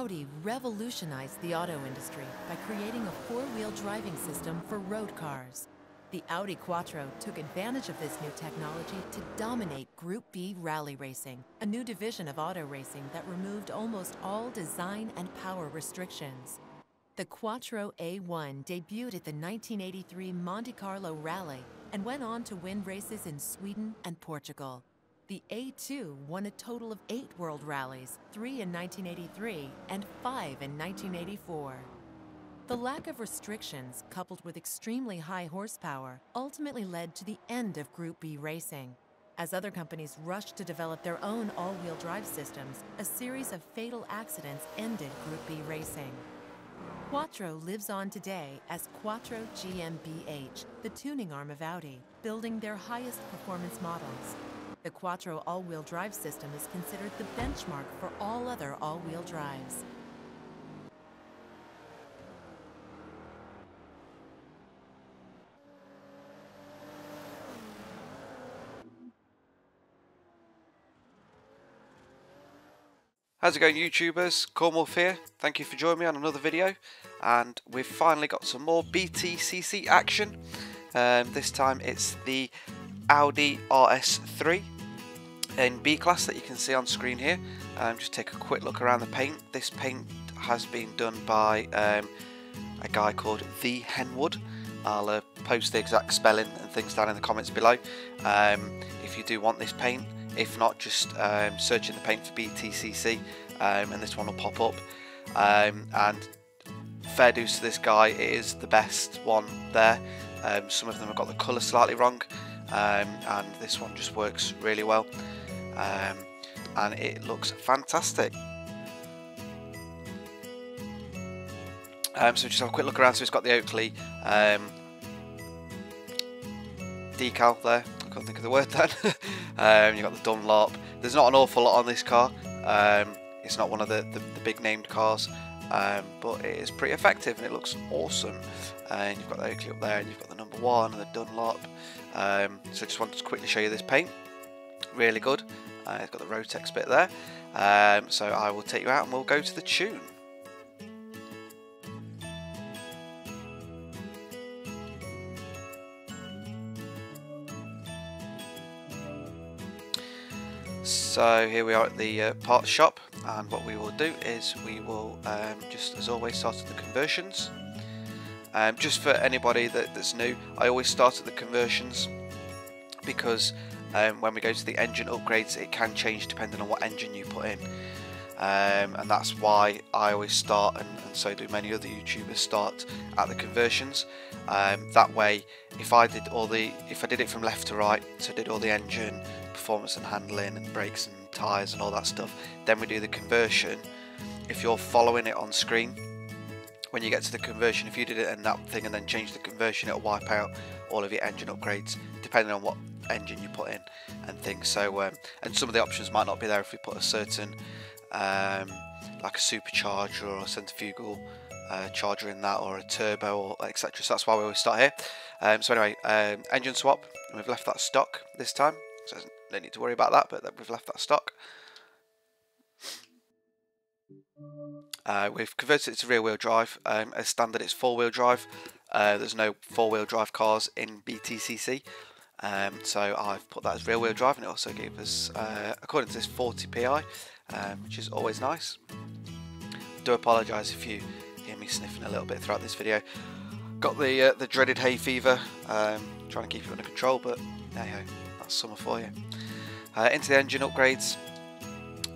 Audi revolutionized the auto industry by creating a four-wheel driving system for road cars. The Audi Quattro took advantage of this new technology to dominate Group B rally racing, a new division of auto racing that removed almost all design and power restrictions. The Quattro A1 debuted at the 1983 Monte Carlo Rally and went on to win races in Sweden and Portugal. The A2 won a total of 8 world rallies, 3 in 1983 and 5 in 1984. The lack of restrictions, coupled with extremely high horsepower, ultimately led to the end of Group B racing. As other companies rushed to develop their own all-wheel drive systems, a series of fatal accidents ended Group B racing. Quattro lives on today as Quattro GmbH, the tuning arm of Audi, building their highest performance models. The Quattro all-wheel drive system is considered the benchmark for all other all-wheel drives. How's it going, YouTubers? Cornwolf here. Thank you for joining me on another video, and we've finally got some more BTCC action. This time it's the Audi RS3 in B class that you can see on screen here. Just take a quick look around the paint. This paint has been done by a guy called The Henwood. I'll post the exact spelling and things down in the comments below if you do want this paint. If not, just search in the paint for BTCC and this one will pop up. And fair dues to this guy, it is the best one there. Some of them have got the colour slightly wrong, and this one just works really well, and it looks fantastic. So just have a quick look around. So it's got the Oakley decal there. I can't think of the word then. You've got the Dunlop. There's not an awful lot on this car. It's not one of the big named cars, but it is pretty effective and it looks awesome. And you've got the Oakley up there, and you've got the number 1 and the Dunlop. So just wanted to quickly show you this paint. Really good. It's got the Rotex bit there. So I will take you out and we'll go to the tune. So here we are at the parts shop, and what we will do is we will just as always start at the conversions. Just for anybody that's new, I always start at the conversions because when we go to the engine upgrades it can change depending on what engine you put in, and that's why I always start, and so do many other YouTubers, start at the conversions. That way if I did it from left to right, so did all the engine, performance and handling and brakes and tyres and all that stuff, then we do the conversion. If you're following it on screen, when you get to the conversion, if you did it in that thing and then change the conversion, it'll wipe out all of your engine upgrades depending on what engine you put in and things. So and some of the options might not be there if we put a certain like a supercharger or a centrifugal charger in that, or a turbo, or etc. So that's why we always start here. So anyway, engine swap, and we've left that stock this time, so no need to worry about that, but we've left that stock. We've converted it to rear wheel drive. As standard it's 4-wheel drive. There's no 4-wheel drive cars in BTCC, so I've put that as rear wheel drive, and it also gave us, according to this, 40 PI, which is always nice. Do apologise if you hear me sniffing a little bit throughout this video. Got the dreaded hay fever, trying to keep it under control, but there you go, that's summer for you. Into the engine upgrades,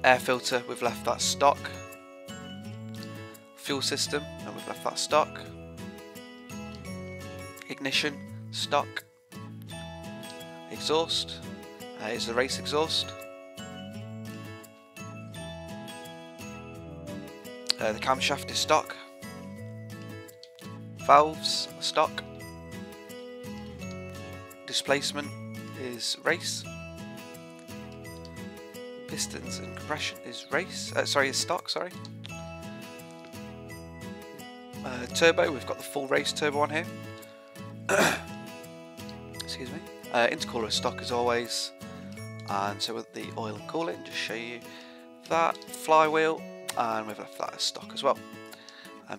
air filter, we've left that stock. Fuel system, and we've left that stock. Ignition, stock. Exhaust, is the race exhaust. The camshaft is stock. Valves, stock. Displacement is race. Pistons and compression is race. Is stock. Sorry. Turbo, we've got the full race turbo on here. Excuse me. Intercooler is stock as always, and so with the oil and cooling, just show you that. Flywheel, and we've left that as stock as well.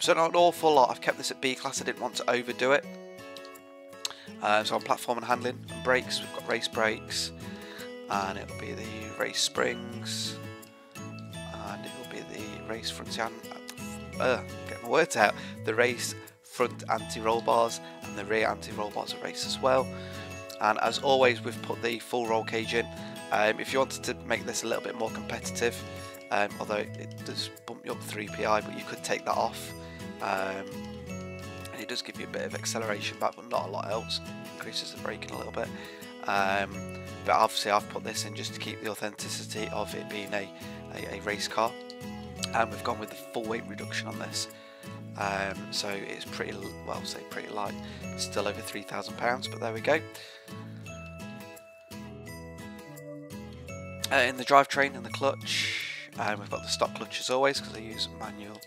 So not an awful lot. I've kept this at B class, I didn't want to overdo it. So on platform and handling and brakes, we've got race brakes, and it'll be the race springs, and it will be the race front get my words out, the race front anti-roll bars, and the rear anti-roll bars are race as well. And as always, we've put the full roll cage in. If you wanted to make this a little bit more competitive, although it does bump you up 3 PI, but you could take that off, and it does give you a bit of acceleration back, but not a lot else. Increases the braking a little bit, but obviously I've put this in just to keep the authenticity of it being a race car, and we've gone with the full weight reduction on this. So it's pretty, well, say pretty light, still over £3,000, but there we go. In the drivetrain and the clutch, we've got the stock clutch as always, because I use manual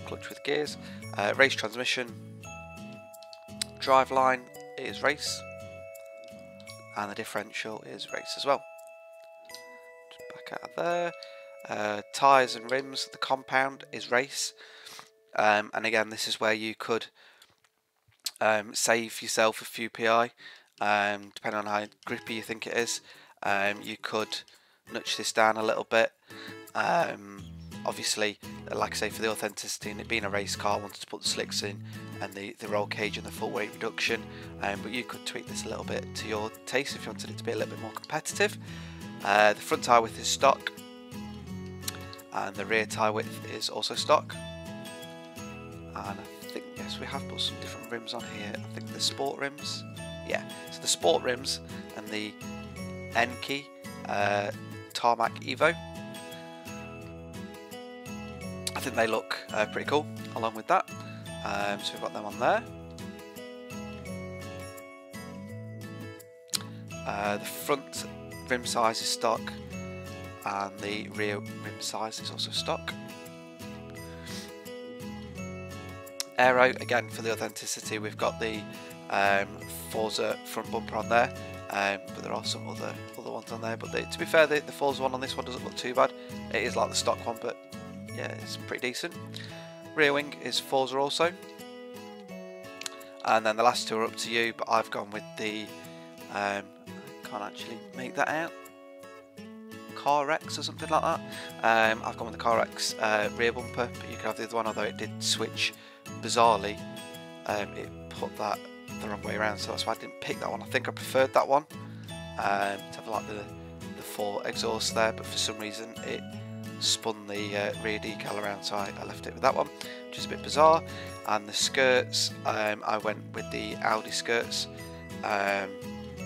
clutch with gears. Race transmission, drive line is race, and the differential is race as well. Just back out of there. Tyres and rims, the compound is race, and again this is where you could save yourself a few PI, depending on how grippy you think it is. You could nudge this down a little bit. Obviously, like I say, for the authenticity and it being a race car, I wanted to put the slicks in and the roll cage and the full weight reduction, but you could tweak this a little bit to your taste if you wanted it to be a little bit more competitive. The front tyre width is stock, and the rear tyre width is also stock. And I think, yes, we have put some different rims on here. I think the sport rims, yeah, so the sport rims and the N-Key Tarmac Evo, I think they look pretty cool along with that. So we've got them on there. The front rim size is stock, and the rear rim size is also stock. Aero, again for the authenticity, we've got the Forza front bumper on there, but there are some other ones on there. But to be fair, the Forza one on this one doesn't look too bad. It is like the stock one, but yeah, it's pretty decent. Rear wing is Forza also, and then the last two are up to you, but I've gone with the I can't actually make that out, CarX or something like that. I've gone with the CarX rear bumper, but you can have the other one, although it did switch bizarrely. It put that the wrong way around, so that's why I didn't pick that one. I think I preferred that one to have like the full exhaust there, but for some reason it spun the rear decal around, so I left it with that one, which is a bit bizarre. And the skirts, I went with the Audi skirts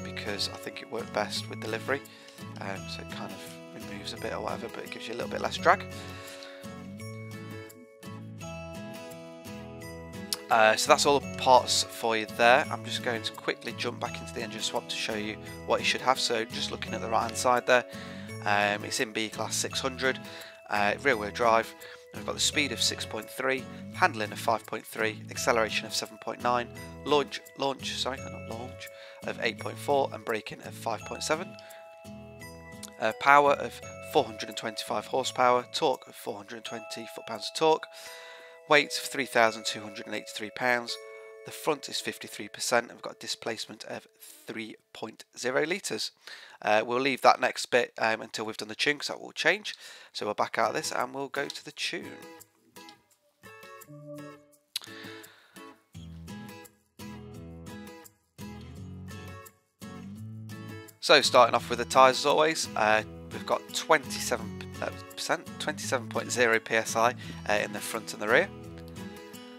because I think it worked best with the livery, so it kind of removes a bit or whatever, but it gives you a little bit less drag. So that's all the parts for you there. I'm just going to quickly jump back into the engine swap to show you what you should have. So just looking at the right hand side there, it's in B class 600, rear wheel drive. We've got the speed of 6.3, handling of 5.3, acceleration of 7.9, launch of 8.4, and braking of 5.7. Power of 425 horsepower, torque of 420 foot-pounds of torque, weight of 3,283 pounds. The front is 53%, and we've got a displacement of 3.0 litres. We'll leave that next bit until we've done the tune, because that will change. So we'll back out of this and we'll go to the tune. So starting off with the tyres as always, we've got 27.0 psi in the front and the rear.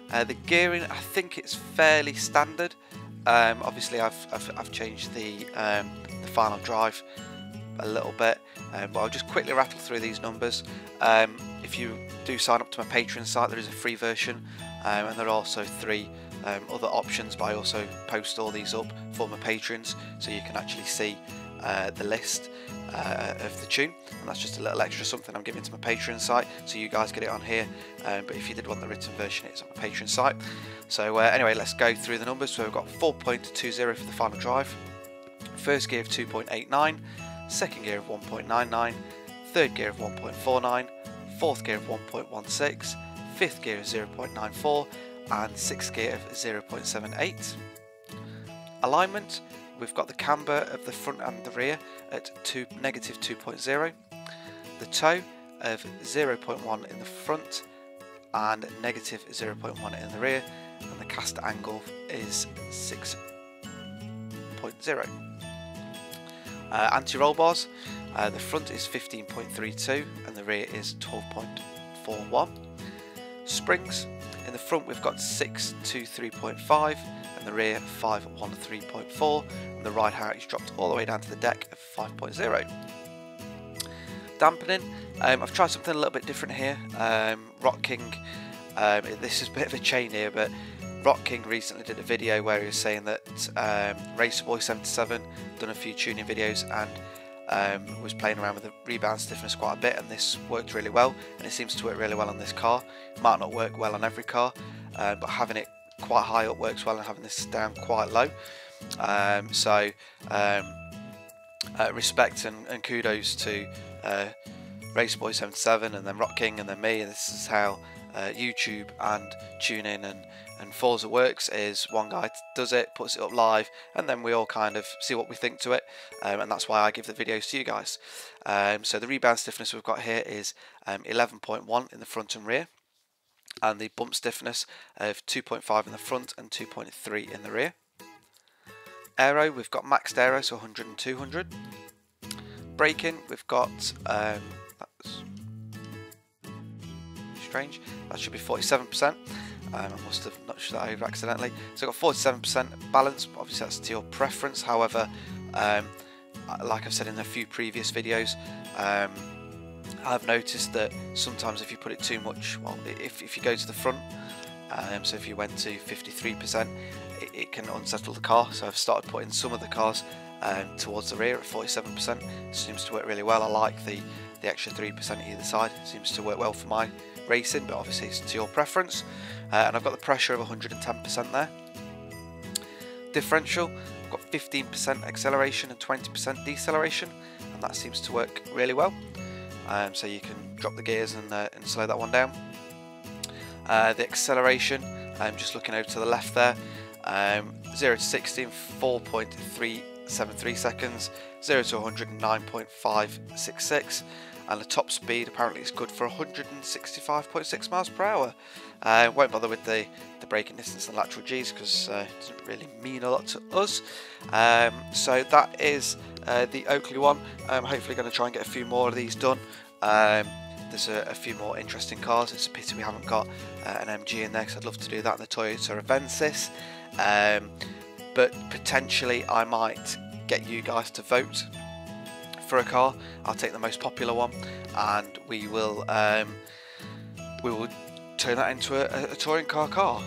The gearing, I think it's fairly standard. Obviously I've changed the final drive a little bit, but I'll just quickly rattle through these numbers. If you do sign up to my Patreon site, there is a free version, and there are also 3 other options, but I also post all these up for my patrons, so you can actually see the list of the tune, and that's just a little extra something I'm giving to my Patreon site, so you guys get it on here, but if you did want the written version, it's on my Patreon site. So anyway, let's go through the numbers. So we've got 4.20 for the final drive, first gear of 2.89, second gear of 1.99, third gear of 1.49, 4th gear of 1.16, 5th gear of 0.94 and 6th gear of 0.78. Alignment, we've got the camber of the front and the rear at negative 2.0, the toe of 0.1 in the front and negative 0.1 in the rear, and the cast angle is 6.0. Anti-roll bars, the front is 15.32 and the rear is 12.41. Springs, in the front we've got 623.5 and the rear 513.4, and the ride height is dropped all the way down to the deck of 5.0. Dampening, I've tried something a little bit different here. Rock King, this is a bit of a chain here, but Rock King recently did a video where he was saying that Racerboy77 done a few tuning videos and was playing around with the rebound stiffness quite a bit, and this worked really well, and it seems to work really well on this car. It might not work well on every car, but having it quite high up works well, and having this down quite low. Respect and kudos to Racerboy77 and then Rock King and then me, and this is how YouTube and tuning and Forza works. Is one guy does it, puts it up live, and then we all kind of see what we think to it, and that's why I give the videos to you guys. So the rebound stiffness we've got here is 11.1 in the front and rear, and the bump stiffness of 2.5 in the front and 2.3 in the rear. Aero, we've got maxed aero, so 100 and 200. Braking, we've got that's strange, that should be 47%. I must have notched that over accidentally. So I've got 47% balance, but obviously that's to your preference. However, like I've said in a few previous videos, I've noticed that sometimes if you put it too much, well, if you go to the front, so if you went to 53%, it can unsettle the car. So I've started putting some of the cars towards the rear at 47%. It seems to work really well. I like the extra 3% either side. It seems to work well for my racing, but obviously it's to your preference. And I've got the pressure of 110% there. Differential, I've got 15% acceleration and 20% deceleration, and that seems to work really well. So you can drop the gears and slow that one down. The acceleration, just looking over to the left there, 0 to 60 in 4.373 seconons, 0 to 100 in 9.566, and the top speed apparently is good for 165.6 miles per hour. Won't bother with the braking distance and lateral G's because it doesn't really mean a lot to us. So that is the Oakley one. I'm hopefully going to try and get a few more of these done. There's a few more interesting cars. It's a pity we haven't got an MG in there, because I'd love to do that in the Toyota Avensis. But potentially I might get you guys to vote for a car. I'll take the most popular one, and we will turn that into a touring car.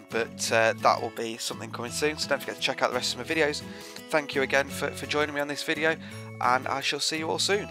But that will be something coming soon, so don't forget to check out the rest of my videos. Thank you again for joining me on this video, and I shall see you all soon.